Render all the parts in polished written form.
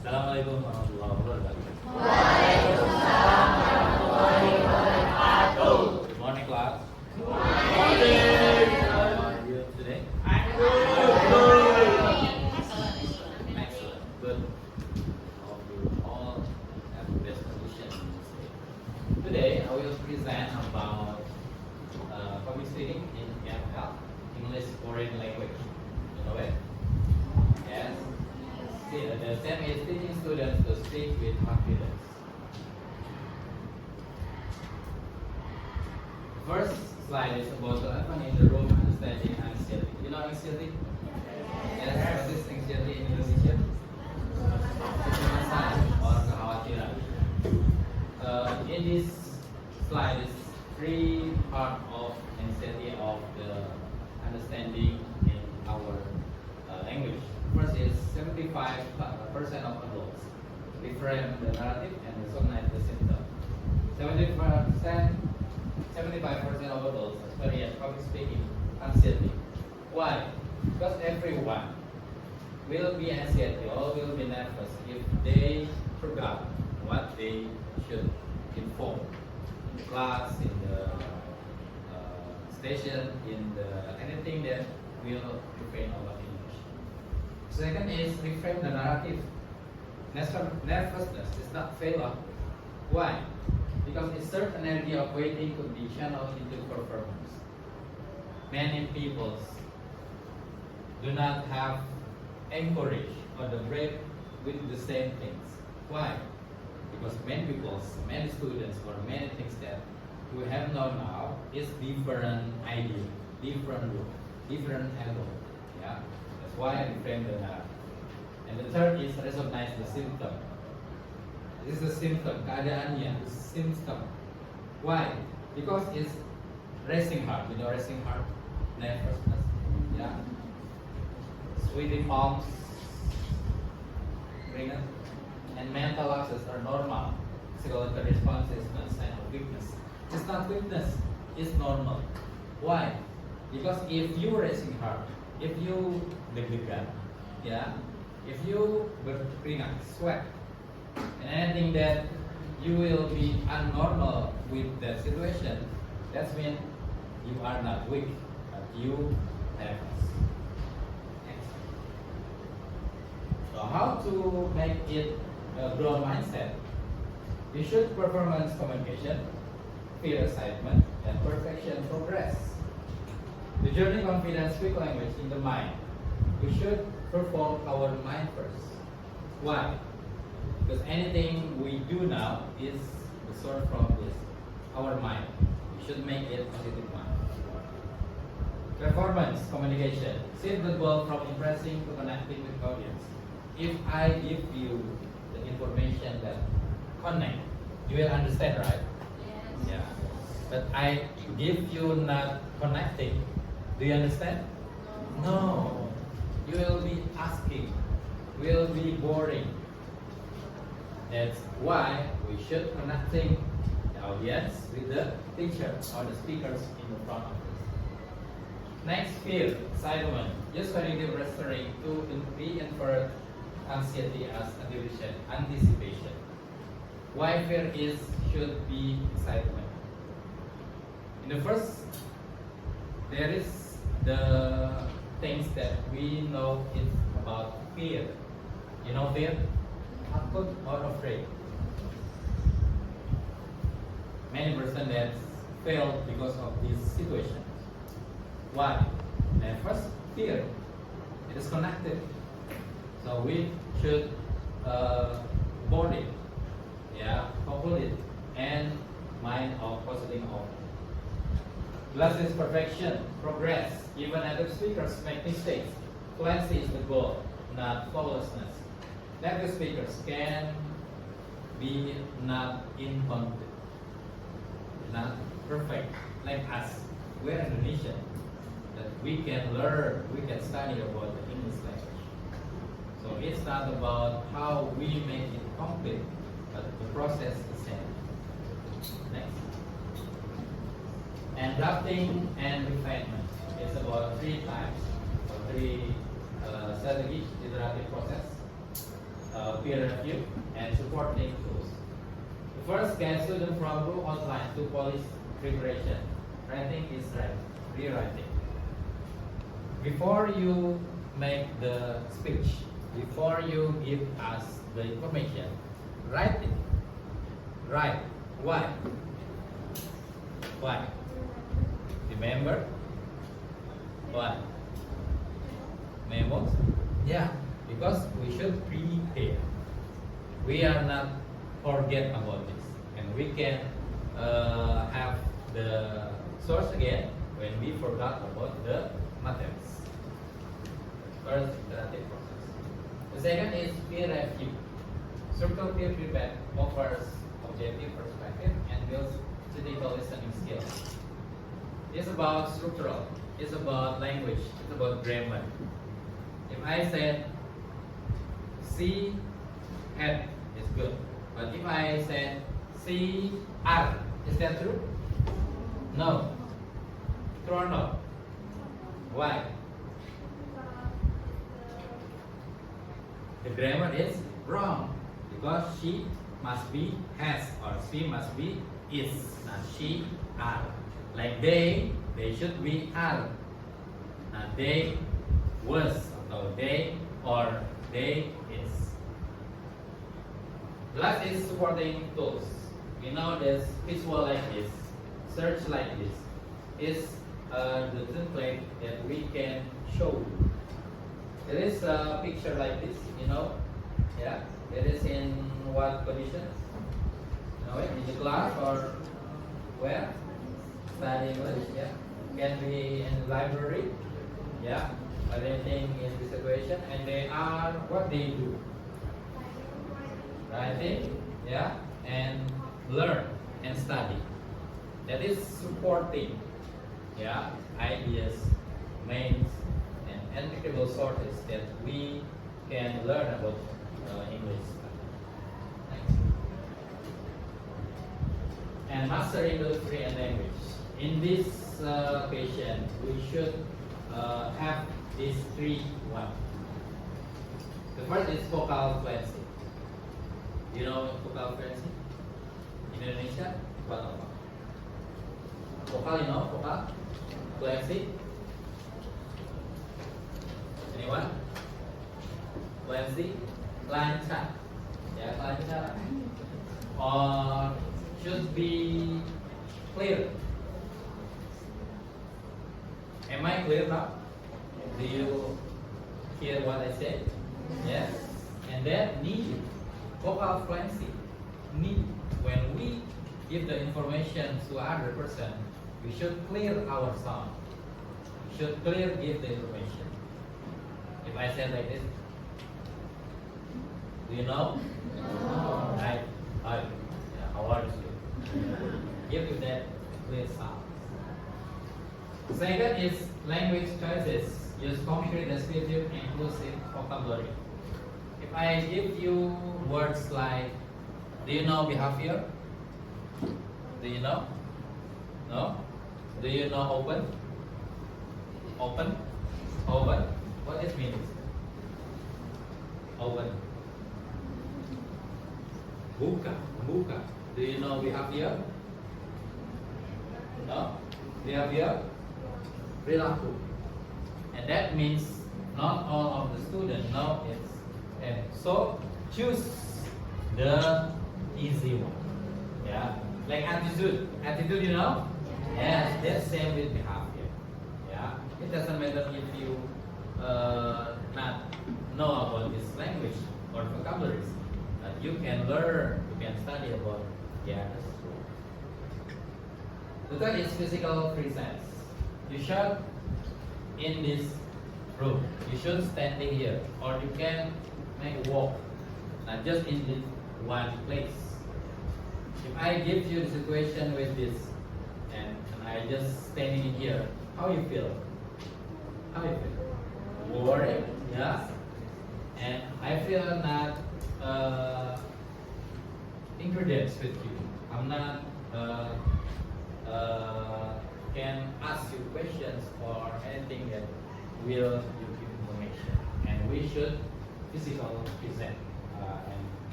Assalamualaikum warahmatullahi wabarakatuh. Waalaikumsalam warahmatullahi wabarakatuh. Good morning, class. Morning. How are you today? Excellent. Good. Hope you all have the best condition in this day. Today, I will present about public speaking in EFL, English Foreign Language. You know it? Yes. The theme is teaching students to speak with confidence. First slide is about the elephant in the room understanding anxiety. You know anxiety? Yes. What is anxiety in Indonesia? Kecemasan or kekhawatiran. In this slide is three part of anxiety of the understanding in our language. First is 75% of adults reframe the narrative and recognize the symptom. 75% of adults experience public speaking anxiety. Why? Because everyone will be anxiety or will be nervous if they forgot what they should inform in the class, in the station, in the anything that will refrain over English. Second is reframe the narrative. Nervousness is not failure. Why? Because a certain energy of waiting could be channeled into performance. Many people do not have encourage or the brave with the same things. Why? Because many people, many students, or many things that we have known now is different idea, different rule, different angle. Yeah, that's why I reframe the narrative. And the third is recognize the symptom. This is the symptom, keadaannya, the symptom. Why? Because it's racing heart. You know racing heart, nervousness. Yeah. Sweaty palms, ringan, and mental access are normal. Psychological response is not sign of weakness. It's not weakness, it's normal. Why? Because if you racing heart, if you deg-degan, yeah, if you berkeringat, sweat, and anything that you will be abnormal with that situation, that means you are not weak, but you nervous. So how to make it a growth mindset? You should performance communication, fear excitement, and perfection progress. The journey confidence speak language in the mind. We should perform our mind first. Why? Because anything we do now is the source from this, our mind. We should make it positive mind. Performance communication. Shift the goal from impressing to connecting with audience. If I give you the information that connect, you will understand, right? Yes. Yeah. But I give you not connecting. Do you understand? No. You will be asking. Will be boring. That's why we should connecting the audience with the teacher or the speakers in the front of us. Next, fear, excitement. Use cognitive restoring to reinvert anxiety as anticipation. Why fear should be excitement? In the first, there is the things that we know is about fear. You know fear? Takut or afraid. Many person that failed because of this situation. Why? And first, fear. It is connected. So we should board it, yeah, couple it, and mind of positive of. Plus is perfection, progress. Even other speakers make mistakes. Fluency is the goal, not flawlessness. Native speakers can be not incomplete, not perfect like us. We're Indonesian, that we can learn, we can study about the English language. So it's not about how we make it complete, but the process is the same. Next. And drafting and refinement. It's about three types or three strategies, iterative process. peer review and supporting tools. The first guide student from group outline to police preparation. Writing is rewriting. Before you make the speech, before you give us the information, write it. Write. Why? Why? Remember? Why? Memos? Yeah, because we should prepare. We are not forget about this, and we can have the source again when we forgot about the materials. First, iterative process. The second is peer review. Circle peer feedback offers objective perspective and builds critical listening skills. It's about structural. It's about language. It's about grammar. If I said C head is good, but if I said C R, is that true? No. True or not? Why? The grammar is wrong because she must be has or she must be is, not she are. Like they should be are. Not they was or they or they is. The last is supporting tools. We know this visual like this, search like this is the template that we can show. There is a picture like this, yeah. It is in what condition? In the class or where? Study English, yeah. Can be in the library, yeah. But anything in this situation, and they are what they do. Writing, yeah, and learn and study. That is supporting, yeah, ideas, mains, and applicable sources that we can learn about English. Thanks. And master English free and language. In this occasion, we should have these three one. The first is vocal fluency. You know vocal fluency? In Indonesia, what apa? Vocal, vocal fluency? Anyone? Fluency? Lancar. Ya, lancar. Or should be clear. Am I clear now? Do you hear what I said? Yes. And that need vocal fluency. Need when we give the information to other person, we should clear our sound. We should clear give the information. If I say like this, do you know? No. Right. Hi. Yeah, how are you? Give you that clear sound. Second is language choices. Use concrete, descriptive, inclusive vocabulary. If I give you words like, do you know behavior? Do you know? No? Do you know open? Open? Open? What it means? Open. Buka. Buka. Do you know behavior? No? Behavior? Perilaku. And that means not all of the students know it. And so choose the easy one. Yeah. Like attitude. Attitude, you know? Yes, that's same with behavior. Yeah. It doesn't matter if you not know about this language or vocabularies. You can learn, you can study about that's true. The third is physical presence. You should in this room. You should standing here, or you can make a walk, not just in this one place. If I give you the situation with this, and I just standing here, how you feel? How you feel? Worried, yeah. And I feel not ingredients with you. I'm not can ask you questions or anything that will give you information. And we should physical present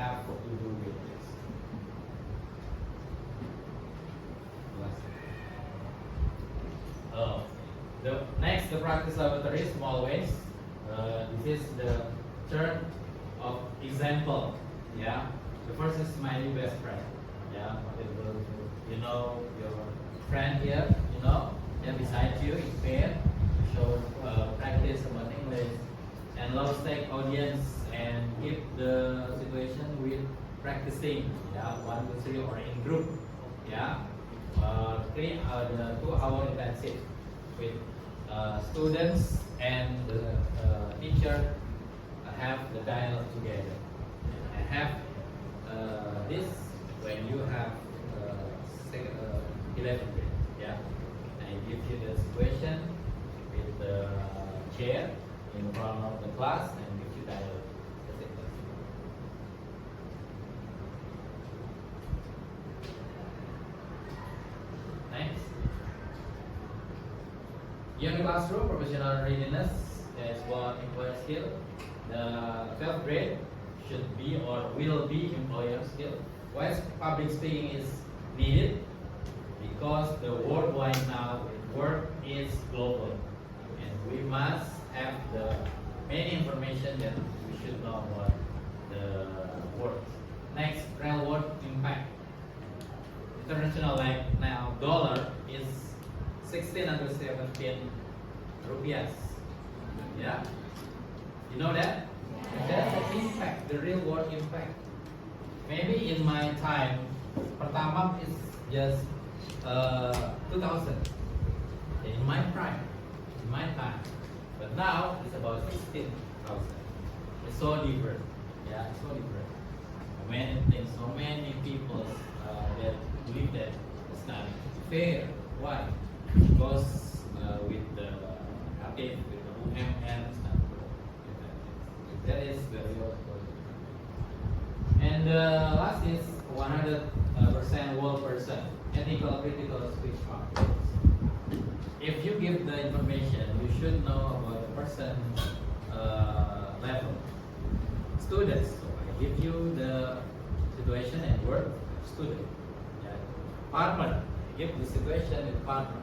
have to do with this. Oh, the practice laboratory, small ways. This is the third of example. Yeah, the first is my new best friend. Yeah, you know your friend here. You know, they're beside you in pair. Show practice about English and low stake audience and keep the situation with practicing. Yeah, 1, 2, 3 or in group. Yeah. Create the 2-hour intensive with students and the teacher have the dialogue together. And have this when you have 11th grade. Yeah, I give you the situation with the chair in front of the class and give you dialogue. That's it. Thanks. You're in the classroom, professional readiness is what employer skill. The 12th grade should be or will be employer skill. Why is public speaking is needed? Because the worldwide now work is global, and we must have the many information that we should know about the world. Next, real world impact. International, like now dollar is 1617 rupiahs. Yeah, you know that? That's the impact, the real world impact. Maybe in my time, pertamax is just 2000. In my prime, in my time. But now it's about 16,000. It's so different. Yeah, it's so different. Many things, so many people that believe that it's not fair. Why? Because with the update, with the UMR, it's not good. That is very important. And last is 100% whole person, ethical, critical speech practice. If you give the information, you should know about the person level. Students, so I give you the situation and work student. Yeah. Partner, I give the situation with partner.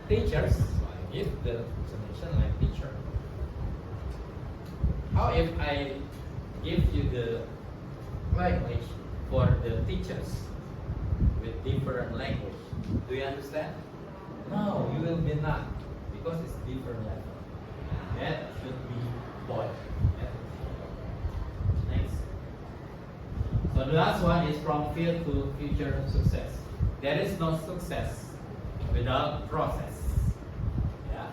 Teachers, so I give the situation like teacher. How if I give you the language for the teachers with different language? Do you understand? No, you will be not, because it's different level. That should be boy. Next. So the last one is from fear to future success. There is no success without process. Yeah,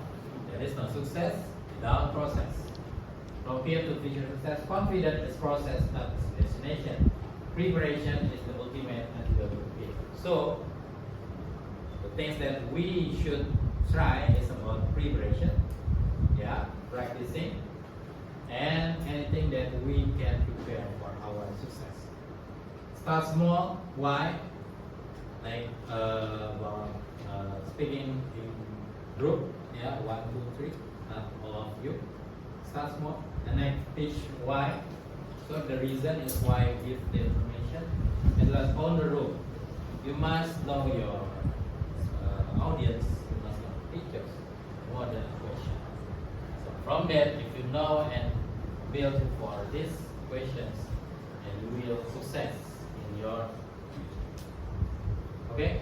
there is no success without process. From fear to future success, confidence is process, not destination. Preparation is the ultimate antidote to fear. So the things that we should try is about preparation, yeah, practicing, and anything that we can prepare for our success. Start small. Why? Like about speaking in group, yeah, 1, 2, 3, not all of you. Start small, and then teach why. So the reason is why give the information, and last on the road. You must know your audience, you must know teachers more than questions. So from that, if you know and build for these questions, and you will success in your future. Okay?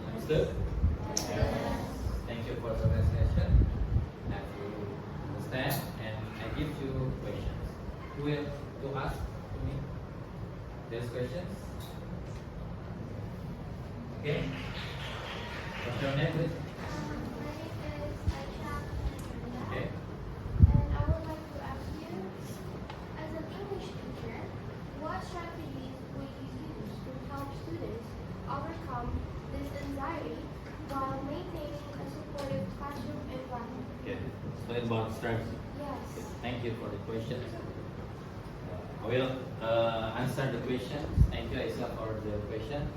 Understood? Yes. Thank you for the presentation. Have you understand? And I give you questions. Who will to ask to me? There's questions? Okay. What's your name, please? My name is Aisha Fernanda, Okay. and I would like to ask you, as an English teacher, what strategies would you use to help students overcome this anxiety while maintaining a supportive classroom environment? Okay. So it's about strategy. Yes. Thank you for the question. I will answer the question. Thank you, Aisha, for the question.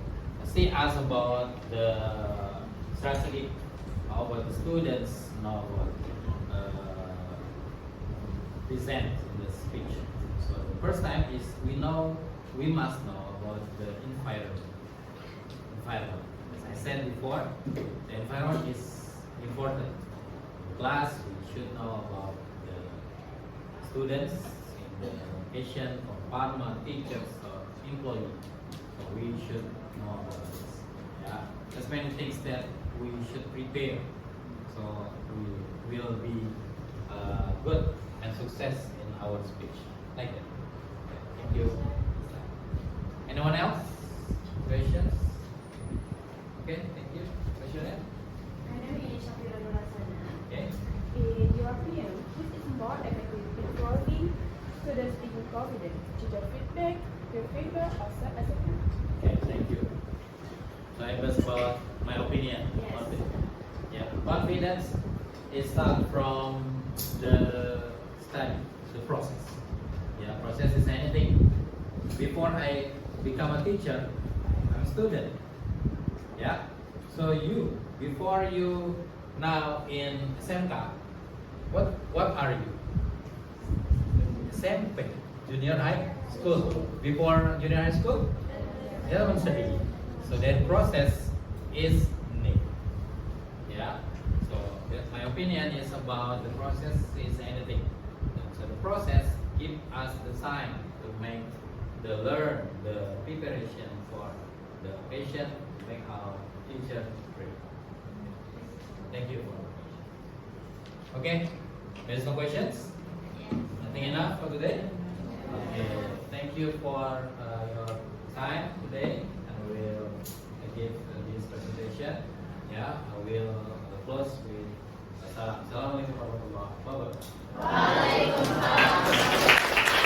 She asked about the strategy, how about the students know what present in the speech. So the first time is we must know about the environment. Environment. As I said before, the environment is important. In class, we should know about the students, in the education, department, teachers, or employee. So we should know about this. Yeah, there's many things that we should prepare. So we will be good and success in our speech. Like that. Thank you. Anyone else? Questions? Okay, thank you. Question? My name is Shafira Nurasana. Okay. In your opinion, which is more effective in improving students being confident? Teacher feedback, peer feedback, or self-assessment? Okay, thank you. So I was about my opinion. Yes. Confidence. Yeah, confidence is start from the study, the process. Yeah, process is anything. Before I become a teacher, I'm a student. Yeah. So before you now in SMK, what are you? SMP, junior high school. Before junior high school, elementary. So that process is need. Yeah. So my opinion is about the process is anything. So the process give us the time to make the learn the preparation for the patient, make our teacher ready. Thank you for the question. Okay. There's no questions. Nothing enough for today. Okay. Thank you for your time today, and we'll give this presentation. Yeah, I will close with Assalamualaikum warahmatullahi wabarakatuh. Waalaikumsalam.